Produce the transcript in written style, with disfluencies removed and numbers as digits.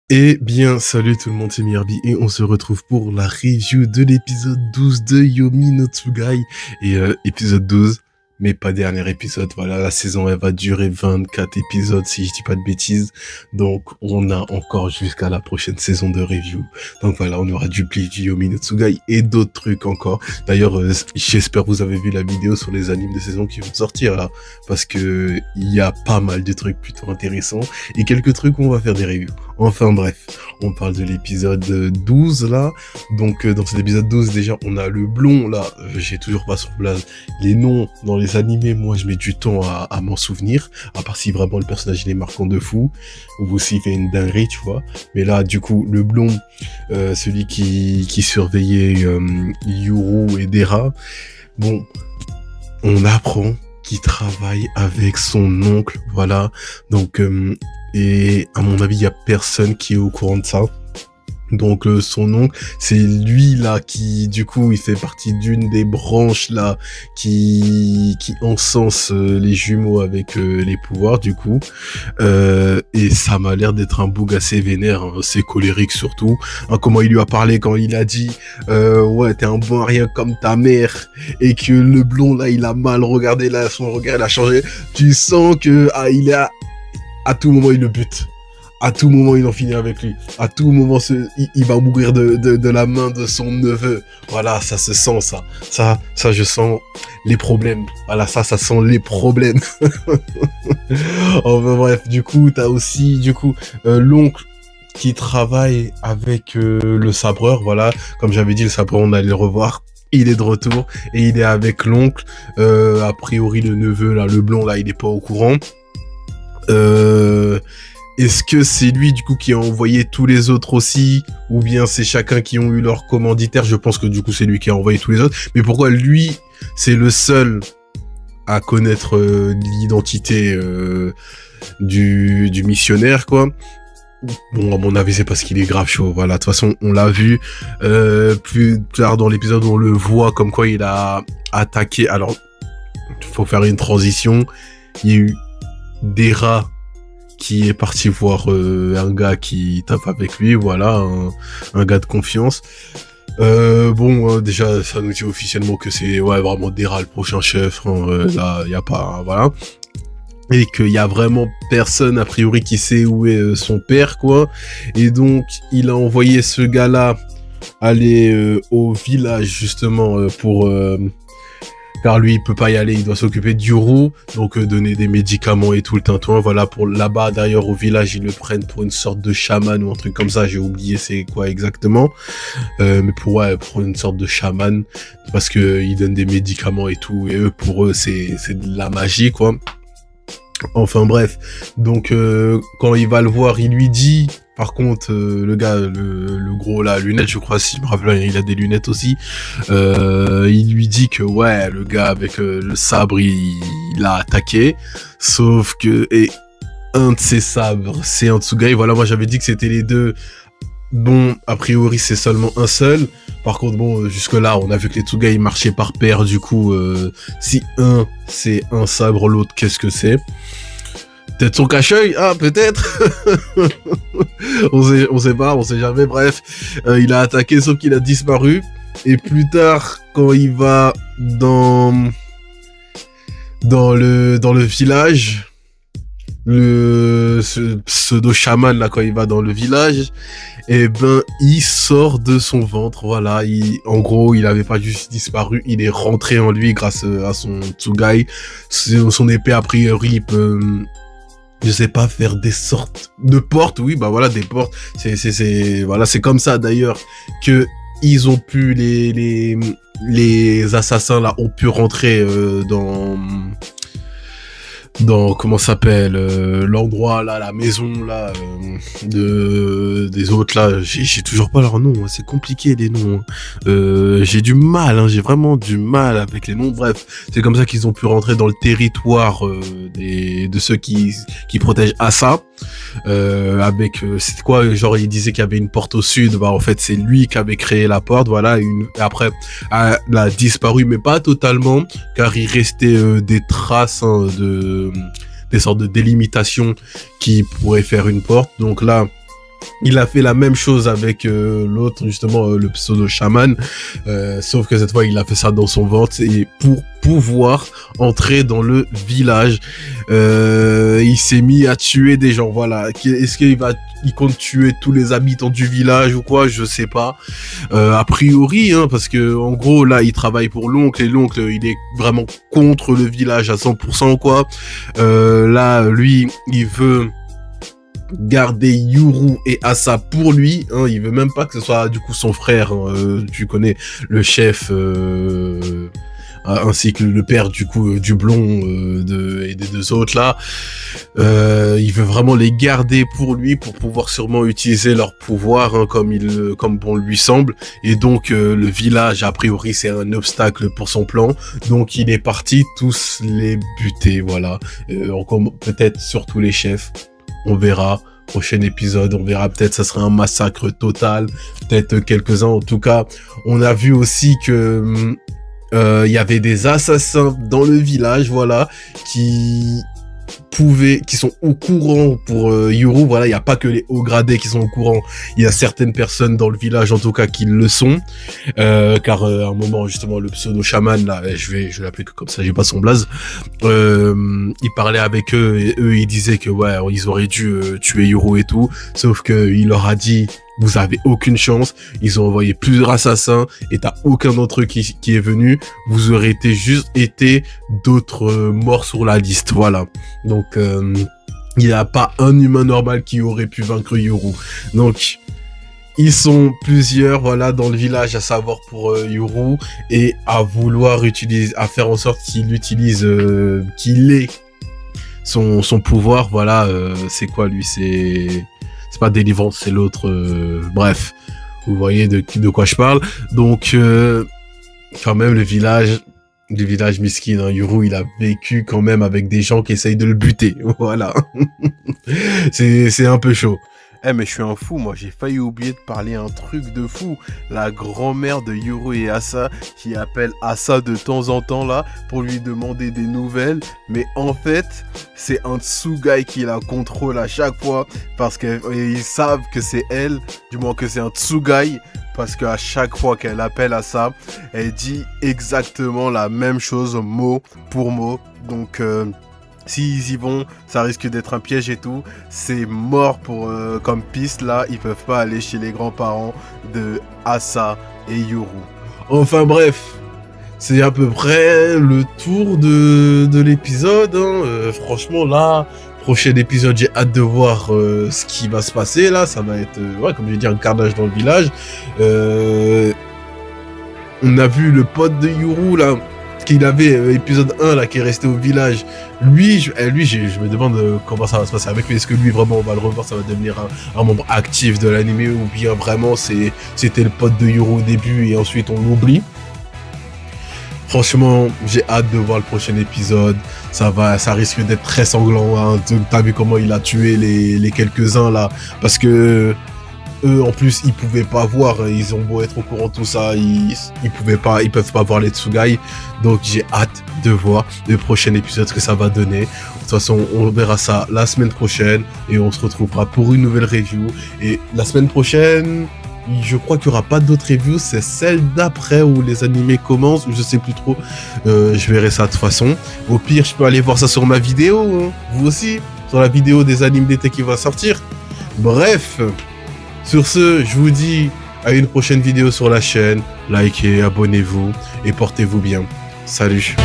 Eh bien, salut tout le monde, c'est Mirbi et on se retrouve pour la review de l'épisode 12 de Yomi no Tsugai. Et épisode 12, mais pas dernier épisode, voilà, la saison elle va durer 24 épisodes si je dis pas de bêtises. Donc on a encore jusqu'à la prochaine saison de review. Donc voilà, on aura du Bleach, du Yomi no Tsugai et d'autres trucs encore. D'ailleurs, j'espère que vous avez vu la vidéo sur les animes de saison qui vont sortir là, parce que il y a pas mal de trucs plutôt intéressants et quelques trucs où on va faire des reviews. Enfin bref, on parle de l'épisode 12 là. Donc dans cet épisode 12 déjà on a le blond là, j'ai toujours pas sur place les noms dans les animés, moi je mets du temps à m'en souvenir, à part si vraiment le personnage il est marquant de fou, ou s'il fait une dinguerie tu vois. Mais là du coup le blond, celui qui surveillait Yuru et Dera, bon on apprend qu'il travaille avec son oncle, voilà. Donc et à mon avis, il y a personne qui est au courant de ça. Donc son oncle, c'est lui là qui, du coup, il fait partie d'une des branches là qui encense les jumeaux avec les pouvoirs du coup. Et ça m'a l'air d'être un boug assez vénère, hein, assez colérique surtout. Hein, comment il lui a parlé quand il a dit ouais t'es un bon à rien comme ta mère, et que le blond là il a mal regardé là, son regard il a changé. Tu sens que il est à tout moment il le bute. À tout moment, il en finit avec lui. À tout moment, il va mourir de la main de son neveu. Voilà, ça se sent, ça. Ça, je sens les problèmes. Voilà, ça sent les problèmes. Enfin, bref, du coup, t'as aussi, l'oncle qui travaille avec le sabreur. Voilà, comme j'avais dit, le sabreur, on allait le revoir. Il est de retour et il est avec l'oncle. A priori, le neveu, là, le blond, là, il est pas au courant. Est-ce que c'est lui du coup qui a envoyé tous les autres aussi, ou bien c'est chacun qui ont eu leur commanditaire? Je pense que du coup c'est lui qui a envoyé tous les autres. Mais pourquoi lui c'est le seul à connaître l'identité du missionnaire quoi? Bon, à mon avis, c'est parce qu'il est grave chaud. Voilà, de toute façon, on l'a vu plus tard dans l'épisode, on le voit comme quoi il a attaqué. Alors, faut faire une transition. Il y a eu Dera qui est parti voir un gars qui tape avec lui, voilà, un gars de confiance. Déjà, ça nous dit officiellement que c'est vraiment Dera le prochain chef. Hein, là, y a pas, voilà. Et qu'il y a vraiment personne a priori qui sait où est son père, quoi. Et donc, il a envoyé ce gars-là aller au village justement pour car lui il peut pas y aller, il doit s'occuper d'Yuru, donc donner des médicaments et tout le tintouin. Voilà, pour là-bas d'ailleurs au village ils le prennent pour une sorte de chaman ou un truc comme ça, j'ai oublié c'est quoi exactement, mais pour une sorte de chaman, parce que ils donnent des médicaments et tout, et eux pour eux c'est de la magie quoi. Enfin bref, donc quand il va le voir, il lui dit, par contre, le gars, le gros là, lunettes, je crois, si je me rappelle, il a des lunettes aussi. Il lui dit que ouais, le gars avec le sabre, il a attaqué, sauf que et un de ses sabres, c'est un Tsugai. Voilà, moi j'avais dit que c'était les deux. Bon, a priori c'est seulement un seul. Par contre, bon, jusque là, on a vu que les Tsugai marchaient par paire. Du coup, si un c'est un sabre, l'autre qu'est-ce que c'est? Peut-être son cache-œil, peut-être. on sait pas, on sait jamais. Bref, il a attaqué, sauf qu'il a disparu. Et plus tard, quand il va dans le village, ce pseudo chaman là, quand il va dans le village, et ben il sort de son ventre. Voilà, en gros, il avait pas juste disparu, il est rentré en lui grâce à son Tsugai. Son épée, a priori, il peut, je sais pas, faire des sortes de portes. Oui, bah voilà, des portes. Voilà, c'est comme ça d'ailleurs que ils ont pu les assassins là ont pu rentrer dans comment s'appelle l'endroit là, la maison là des autres là, j'ai toujours pas leur nom, hein. C'est compliqué les noms, hein. J'ai du mal, hein, j'ai vraiment du mal avec les noms. Bref, c'est comme ça qu'ils ont pu rentrer dans le territoire de ceux qui protègent Asa, avec c'est quoi, genre il disait qu'il y avait une porte au sud, bah en fait c'est lui qui avait créé la porte, voilà. Après elle a disparu, mais pas totalement, car il restait des traces, hein, des sortes de délimitation qui pourraient faire une porte. Donc là Il a fait la même chose avec l'autre, justement, le pseudo chaman, sauf que cette fois, il a fait ça dans son ventre et pour pouvoir entrer dans le village. Il s'est mis à tuer des gens, voilà. Est-ce il compte tuer tous les habitants du village ou quoi? Je sais pas. A priori, hein, parce que en gros, là, il travaille pour l'oncle et l'oncle, il est vraiment contre le village à 100%, quoi. Là, lui, il veut garder Yuru et Asa pour lui, hein, il veut même pas que ce soit du coup son frère, hein, tu connais le chef, ainsi que le père du coup du blond et des deux autres là. Il veut vraiment les garder pour lui pour pouvoir sûrement utiliser leur pouvoir, hein, comme bon lui semble. Et donc le village a priori c'est un obstacle pour son plan, donc il est parti tous les buter, voilà. Peut-être surtout les chefs. On verra, prochain épisode, on verra, peut-être ça sera un massacre total, peut-être quelques-uns. En tout cas, on a vu aussi que il y avait des assassins dans le village, voilà, qui sont au courant pour Yuru, voilà, il n'y a pas que les hauts gradés qui sont au courant, il y a certaines personnes dans le village en tout cas qui le sont, car à un moment justement le pseudo chaman là, je vais l'appeler comme ça, j'ai pas son blaze, il parlait avec eux et eux ils disaient que ouais, ils auraient dû tuer Yuru et tout, sauf que il leur a dit vous avez aucune chance, ils ont envoyé plusieurs assassins et t'as aucun d'entre eux qui est venu, vous aurez été d'autres morts sur la liste, voilà. Donc il n'y a pas un humain normal qui aurait pu vaincre Yuru. Donc ils sont plusieurs, voilà, dans le village à savoir pour Yuru et à vouloir à faire en sorte qu'il utilise, qu'il ait son pouvoir, voilà. C'est quoi lui, c'est pas délivrance, c'est l'autre, bref, vous voyez de quoi je parle. Donc quand même le village miskin, hein, Yuru il a vécu quand même avec des gens qui essayent de le buter, voilà. c'est un peu chaud. Mais je suis un fou, moi j'ai failli oublier de parler un truc de fou. La grand-mère de Yuru et Asa qui appelle Asa de temps en temps là pour lui demander des nouvelles. Mais en fait, c'est un Tsugai qui la contrôle à chaque fois parce qu'ils savent que c'est elle, du moins que c'est un Tsugai. Parce qu'à chaque fois qu'elle appelle Asa, elle dit exactement la même chose mot pour mot. Donc s'ils y vont, ça risque d'être un piège et tout. C'est mort pour comme piste là. Ils peuvent pas aller chez les grands-parents de Asa et Yuru. Enfin bref, c'est à peu près le tour de l'épisode, hein. Franchement là, prochain épisode, j'ai hâte de voir ce qui va se passer là. Ça va être, ouais, comme j'ai dit, un carnage dans le village. On a vu le pote de Yuru là, qu'il avait épisode 1 là, qui est resté au village. Lui, je me demande comment ça va se passer avec lui. Est-ce que lui vraiment on va le revoir, ça va devenir un membre actif de l'anime, ou bien vraiment c'était le pote de Yuru au début et ensuite on l'oublie. Franchement, j'ai hâte de voir le prochain épisode. Ça risque d'être très sanglant, hein. T'as vu comment il a tué les quelques-uns là, parce que eux en plus ils pouvaient pas voir, ils ont beau être au courant de tout ça, ils peuvent pas voir les Tsugai. Donc j'ai hâte de voir le prochain épisode, ce que ça va donner. De toute façon on verra ça la semaine prochaine et on se retrouvera pour une nouvelle review. Et la semaine prochaine, je crois qu'il n'y aura pas d'autres reviews, c'est celle d'après où les animés commencent, je sais plus trop. Je verrai ça de toute façon. Au pire, je peux aller voir ça sur ma vidéo, hein. Vous aussi, sur la vidéo des animes d'été qui va sortir. Bref, sur ce, je vous dis à une prochaine vidéo sur la chaîne. Likez, abonnez-vous et portez-vous bien. Salut.